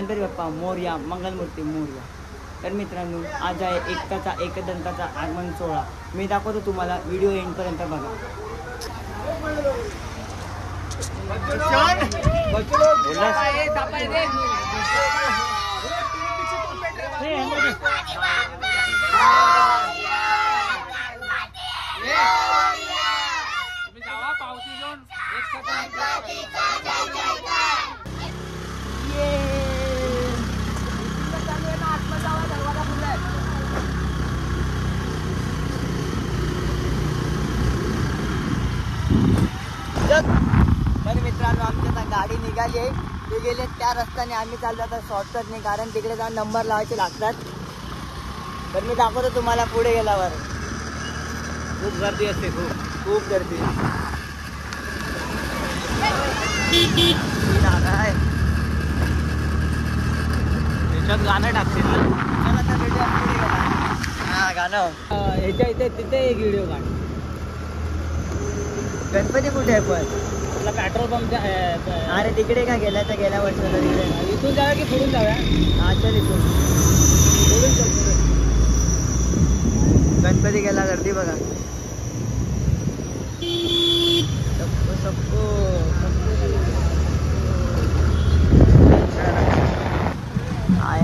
गणपती बाप्पा मोरया, मंगलमूर्ती मोरया. तर मित्रांनो, आज आहे एकदंताचा आगमन सोहळा. मी दाखवतो तुम्हाला, व्हिडिओ एंडपर्यंत बघा. तर मित्रांनो, आमची आता गाडी निघाली आहे. ते गेले त्या रस्त्याने, आम्ही चाललो आता शॉर्टकटने, कारण तिकडे जाऊन नंबर लावायचे लागतात. तर मी दाखवतो तुम्हाला पुढे गेल्यावर. खूप गर्दी असते, खूप गर्दी. त्याच्यात गाणं टाकतील ना. आता भेटूया पुढे गेला. हा, गाणं ह्याच्या इथे तिथे एक व्हिडिओ काढ. गणपती कुठे आहे पण? आपला पेट्रोल पंप. अरे तिकडे का गेला? तर गेल्या वर्षाला तिकडे. इथून जाऊया की पुढून जाऊया? हा, चल इथून पुढून चल. गणपती गेला, गर्दी बघा.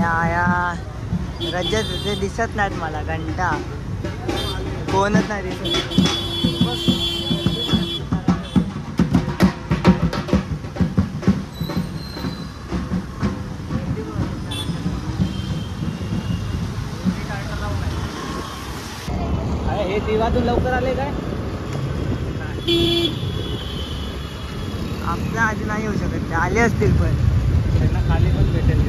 आया रजत ते दिसत नाहीत मला. घंटा कोणच नाही दिसत. हे दिवातून लवकर आले काय? आपल्या आधी नाही येऊ शकत, ते आले असतील पण त्यांना खाली पण भेटेल.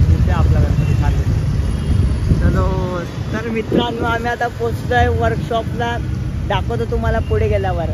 तिथे आपला गणपती खाली. चलो. तर मित्रांनो, आम्ही आता पोचतोय वर्कशॉपला. दाखवतो तुम्हाला पुढे गेल्यावर.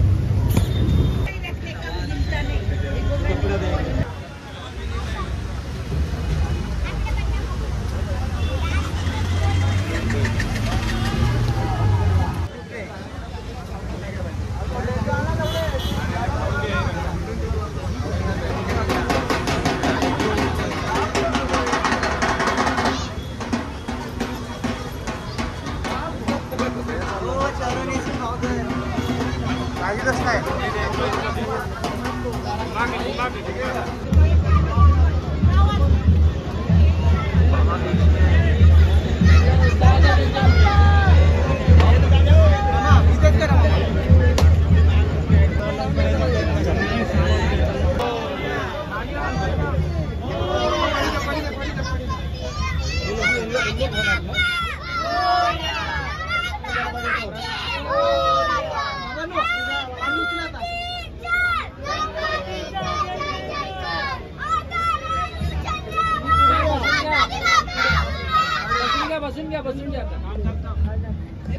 बसून घ्या.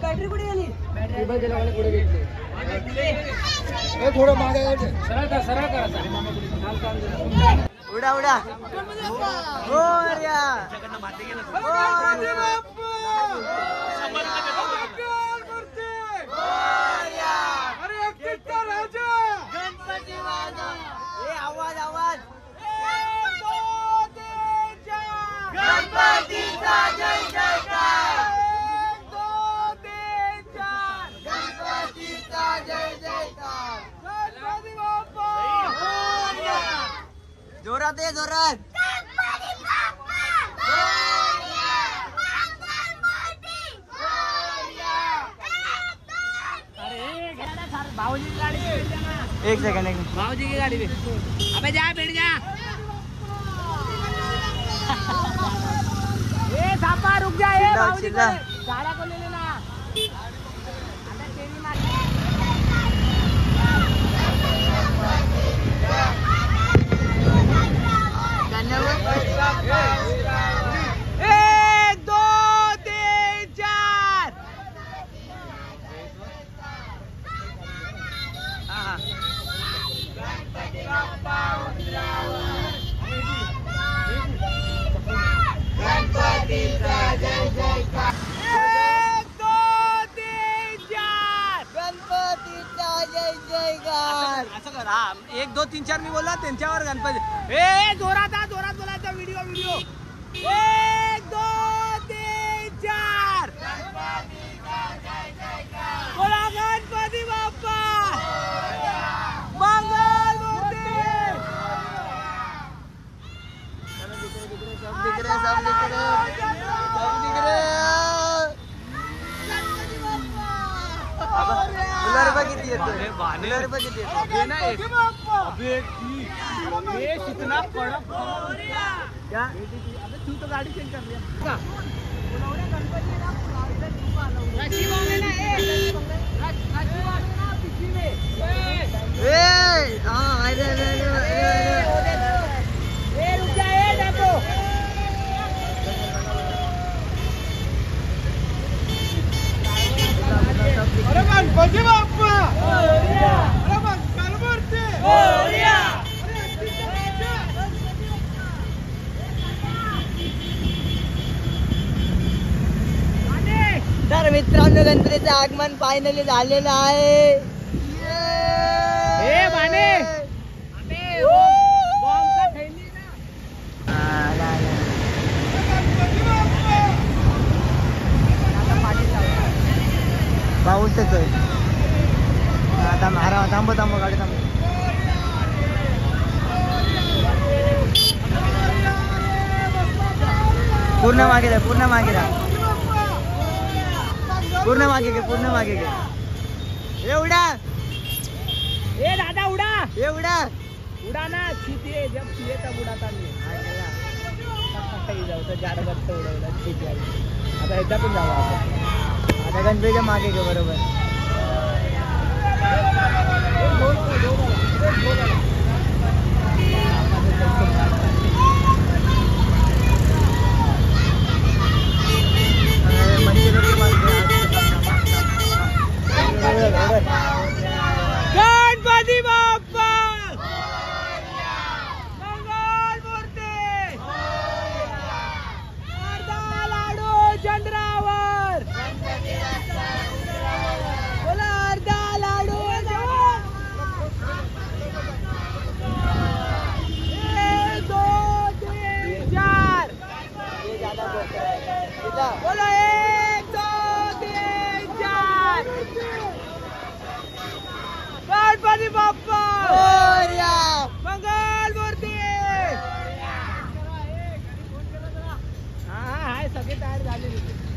बॅटरी कुठे गेली? पुढे गेली. थोडं मागे सरळ करा. उडा उडा. आवाज आवाज. गणपतीचा जय जयकार. गणपतीचा जय जयकार. गणपती बाप्पा. जोरात आहे, जोरात. भाऊजी की गाड़ी. एक सेकंड. भाऊजी की गाड़ी. अबे जा, बैठ जा. सापा रुक जा. गाड़ा को ले लेना. एक दो तीन चार. गणपती बाप्पा गणपतीचा जय जयकार. एक दो तीन चार. गणपतीचा जय जयकार. असं कर. हा, 1 2 3 4 मी बोलला, त्यांच्यावर गणपती. जोरात बोलायचा व्हिडिओ 1 2 3 4 बोला गणपती बाप्पा मंगल मूर्ती सब दिख रहे रुपये किती येतो कितना कडक क्या तू तो गाड़ी चेंज कर लिया अरे गणपती बाप्पा अरे मंगल मूर्ती तर मित्रांनो गणपतीचं आगमन फायनली झालेलं आहे. पाऊस येतोय आता मारा थांबो गाडी थांबो. पूर्ण मागे घे पूर्ण मागे घे एवढा दादा उडा ना सीते जब सीए तब उडाता मी जाऊ तर जाडगत उडवला ठीक आहे. आता ह्याच्या पण जाऊ आता गणपतीच्या मागे घे बरोबर. गणपती बाप्पा मंगल मूर्ती अर्धा लाडू चंद्रावर बोला अर्धा लाडू 1 2 3 4 बोला 1 2 3 4 गणपती बाप्पा मंगल मूर्ती. हाय सगळे तयार झाले.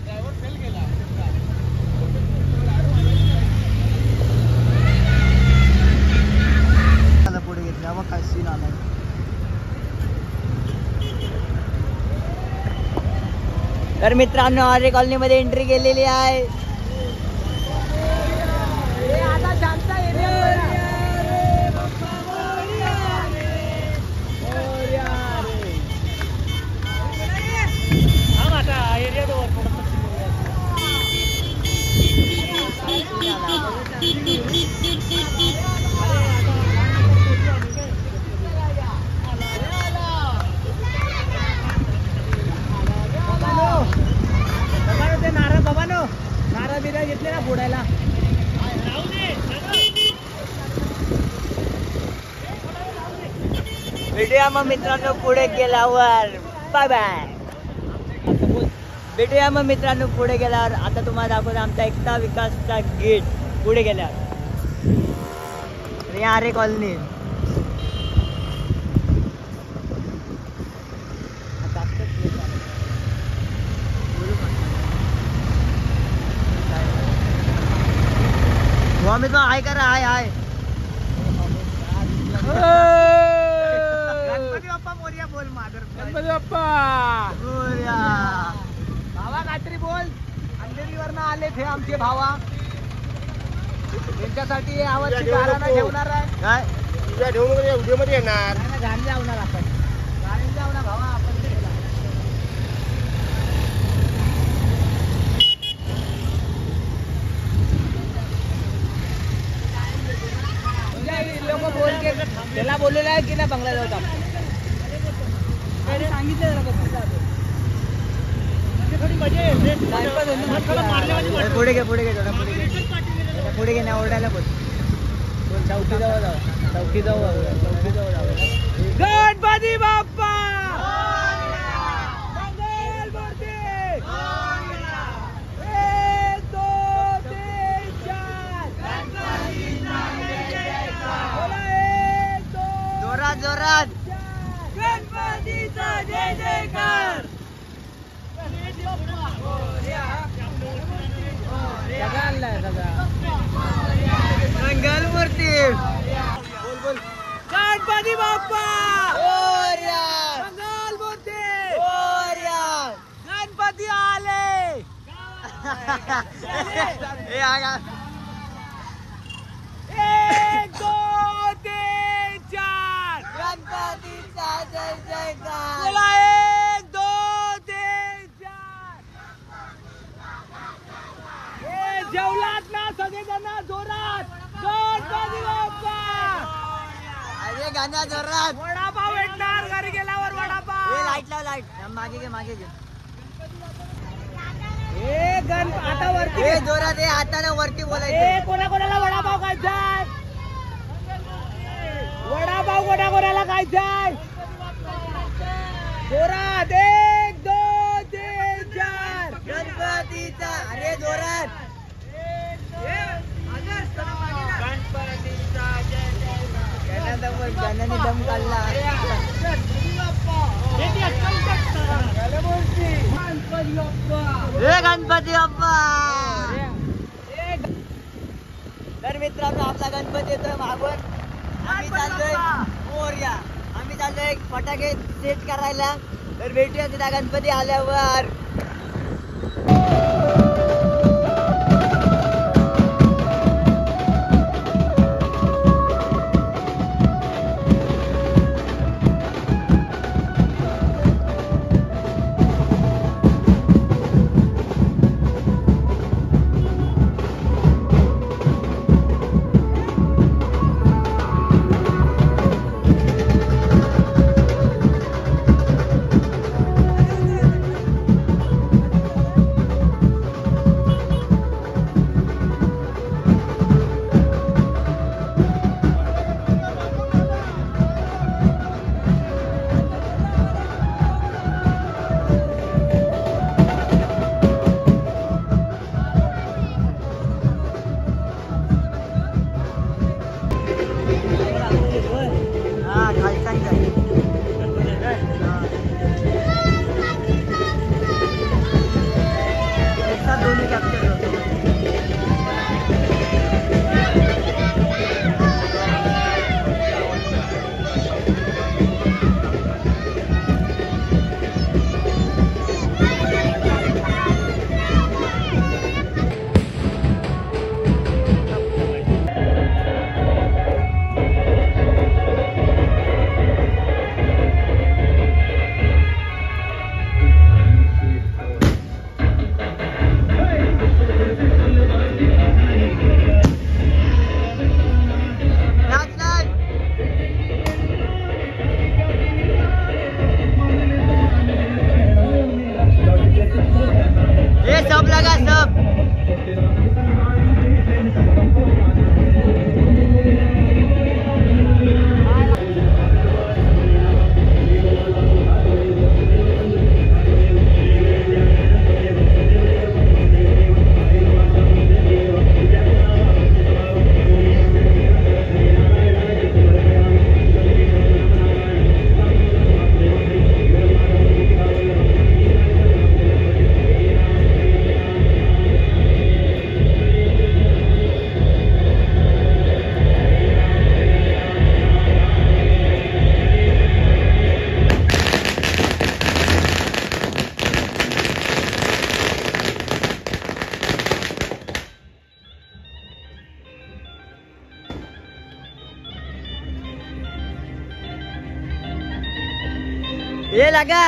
ड्रायव्हर फेल गेला. पुढे घेतला मग काय सीन आला. तर मित्रांनो आर्य कॉलनी मध्ये एंट्री केलेली आहे. आता शांत नारा बिरा घेतले ना फोडायला. भेटूया मग मित्रांनो पुढे गेल्यावर. Bye bye. भेटूया मग मित्रांनो पुढे गेल्यावर. आता तुम्हाला दाखवतो आमचा एकता विकासचा गेट पुढे गेल्यावर. आरे कॉलनी मी तो हाय करा हाय गणपती बाप्पा मोरया बोल मादर. गणपती बाप्पा मोरया. भावा काहीतरी बोल. अंधेरीवरनं आले थे आमचे भावा. त्यांच्यासाठी आवाजची गाणं ठेवणार आहे काय तुझ्या ठेवून व्हिडिओ मध्ये येणार गाणी लावणार आपण. गाणी लावणार भावा आपण. लोक बोल के त्याला बोललेलं आहे की ना बंगला जाऊ सांगितलं थोडी पुढे घे पुढे घे ना ओरडायला बोल. चौकी जवळ जाऊ गणपती बाप्पा मंगल मूर्ती 1 2 3 4 जोरात जोरात गणपतीचा जय जयकार. मंगल मूर्ती बोल बोल गणपती बाप्पा मोरया. मंगल मूर्ती मोरया. गणपती आले. हे आगा 1 2 3 4 गणपतीचा जय जयकार. बोला 1 2 3 4. हे जेवलात ना सगळेजण जोरात. गणपती बाप्पा. अरे गाण्या जोरात. वडापाव भेटणार घरी गेल्यावर हे वडापाव. लाईट लाव लाईट. मागे घे मागे घे. हे आता वरती हे जोरात हे हाताने वरती हे बोलायचं. कोणाकोणाला वडापाव खायचाय. वडापाव कोणाकोणाला खायचाय. जोरात 1 2 3 4 गणपतीचा अरे जोरात. गाण्याने दम काढला. हे गणपती बाप्पा. तर मित्रांनो आपला गणपती येतोय मागून. आम्ही चाललोय मोरया. आम्ही चाललोय फटाके सेट करायला. तर भेटूया तिला गणपती आल्यावर. ये लगा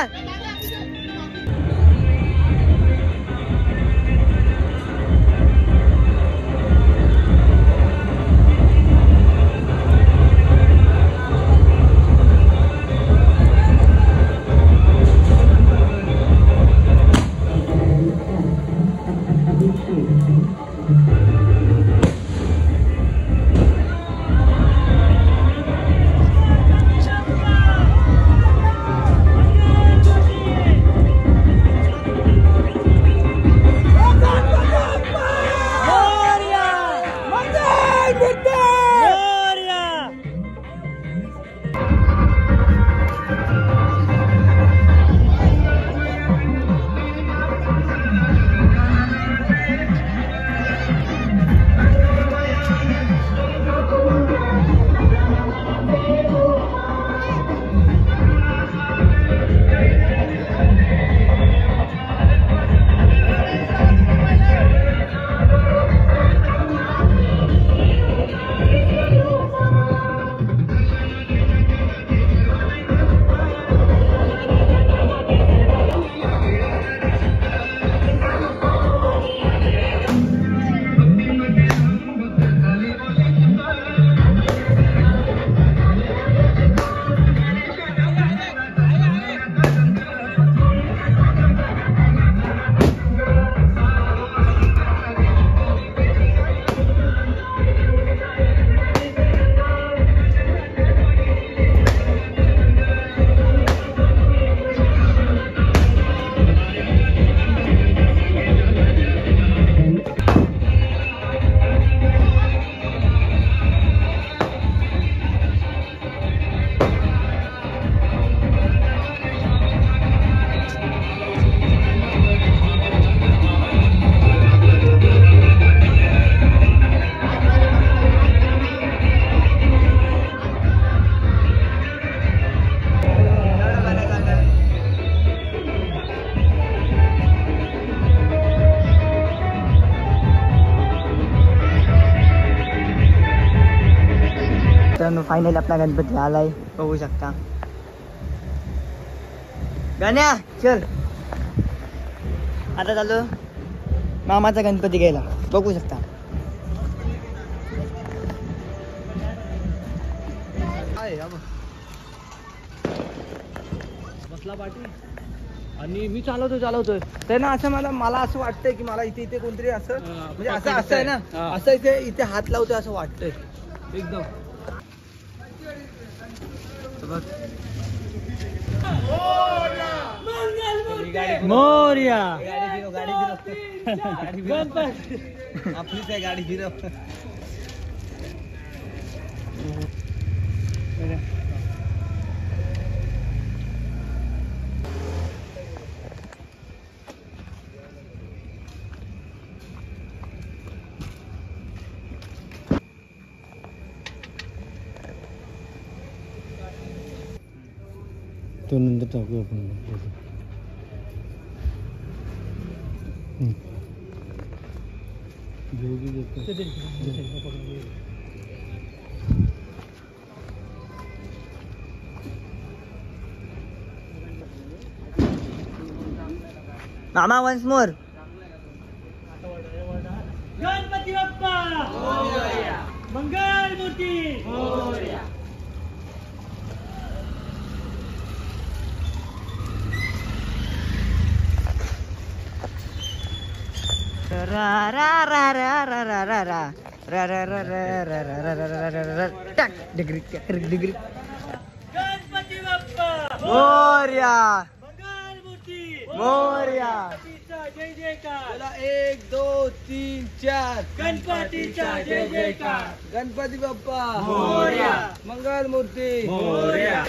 मित्रांनो फायनली आपला गणपती आलाय, बघू शकता. गण्या चल, आता चालू मामाचा गणपती घ्यायला, बघू शकता. बसला पाठी आणि मी चालवतोय ते ना, असं मला असं वाटतंय की मला इथे कोणतरी असं म्हणजे असं आहे ना, असं इथे हात लावतोय असं वाटतंय एकदम. मोरया आपलीच आहे गाडी फिरव. तो नंतर टाकू आपण. मामा वन्स मोर. गणपती बाप्पा मंगल मूर्ती. रा रा रा रा रा रा रा रा रा रा रा रा रा रा रा रा रा रा टाक डिग्री डिग्री. गणपती बाप्पा मोरया मंगल मूर्ती. मोरया. जय जयकार. 1 2 3 4 गणपतीचा जय जयकार. गणपती बाप्पा मोरया. मंगल मूर्ती मोरया.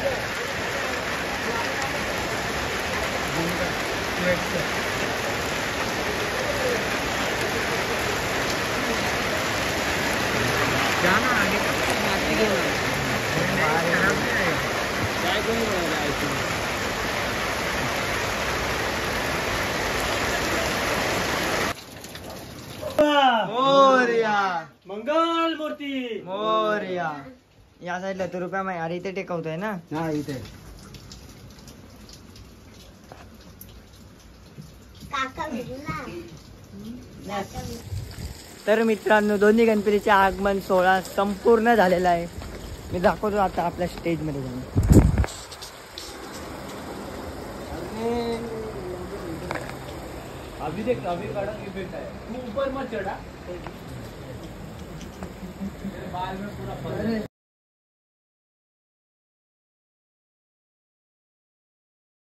जाना आगे माती घेऊन काय कोणी बोलायचं. मोरया मंगल मूर्ती मोरया. या साईडला तो रुपया माहिती. अरे इथे टेकवतोय ना. हा इथे तर मित्रांनो दोन्ही गणपतीचे आगमन सोहळा संपूर्ण झालेला आहे. मी दाखवतो आता आपल्या स्टेज मध्ये जाऊन. अभी देख अभी कड़ा की बेटा है, तू ऊपर मत चढ़ा. बाल में पूरा